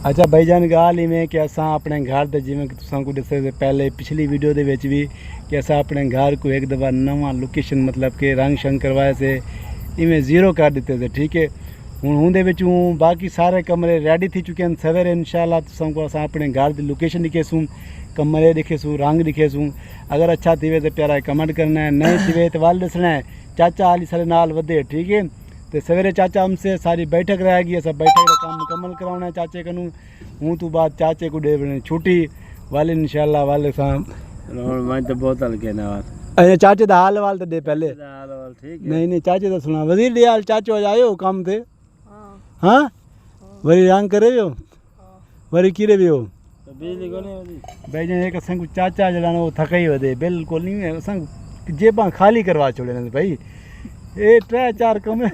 अच्छा भाईजान गाल ही में कि असां अपने घर ते जिवें कि तुसां को दसे पहले पिछली वीडियो दे विच भी कि असां अपने घर को एक दफ़ा नवा लोकेशन मतलब कि रंग शंग करवाए से इवें जीरो कर दिते थे। ठीक है, हुण उंदे विचों बाकी सारे कमरे रेडी थी चुके हैं। सवेरे इंशाल्लाह तुसां को असां अपने घर की लोकेशन दिखेसूं, कमरे दिखेसूं, रंग दिखेसूं। अगर अच्छा थी तो प्यारा कमेंट करना है, नहीं थी तो वाल दसना है। चाचा हाली सारे नाल वधे। ठीक है, तो सवेरे चाचा हमसे सारी बैठक रहेगी, सब बैठक का काम मुकम्मल कराना है चाचे कनू। हूँ तो बाद चाचे को दे छुट्टी वाले इंशाल्लाह वाले साहब मैं तो बोतल के ना अरे चाचे दा हाल वाल तो दे पहले। हाल वाल ठीक है। नहीं चाचे तो सुना वजीर दे हाल चाचो आज आयो काम थे। हाँ वरी रंग करे हो वरी किरे भी हो बिजली को नहीं होती भाई जन एक असां को चाचा जड़ा वो थका ही वधे बिल्कुल नहीं है। असां जेबा खाली करवा छोड़े ने भाई ये 3-4 कमरे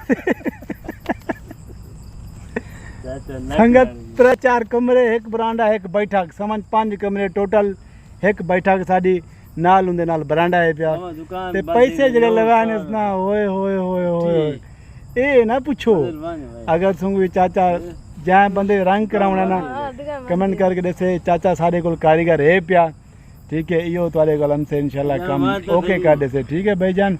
संगत 3-4 कमरे एक बरांडा एक बैठक समझ 5 कमरे टोटल एक बैठक साडी नाल उंदे नाल बरांडा है पिया ते पैसे जड़े लगाने ना होए होए होए होए ए ना पूछो। अगर संग चाचा जहाँ बंदे रंग करावना ना कमेंट करके दसे चाचा सारे को कारीगर है पिया। ठीक है, यो तुआरे को हमसे इंशाल्लाह काम ओके कर देसे। ठीक है भाईजान,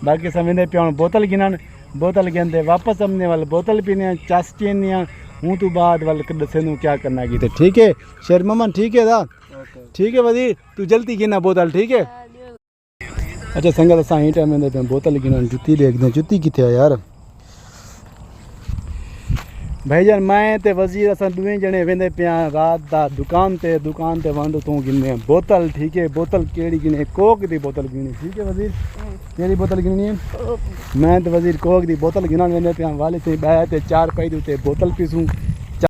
बाकी समझते पिया बोतल गिनन बोतल गिनते वापस हमने वाले बोतल पीने चस चीनी हूँ तो बाद वाल दसे क्या करना की थे। ठीक है शेर ममन ठीक है दा ठीक है वजीर तू जल्दी गिना बोतल। ठीक है अच्छा संगत असां ही टाइम पे बोतल गिनन जुत्ती देखते जुत्ती किथे है यार। भाईजान मैं ते वजीर असां दुए जने वेंदे पिया रात दा दुकान ते वंड तू गिने बोतल। ठीक है, बोतल केड़ी गिने कोक दी बोतल गिनी। ठीक है वजीर केड़ी बोतल गिनी है मैं ते वजीर कोक दी बोतल गिनन वेंदे पिया वाले से बाया ते 4 पई दे बोतल पीसूं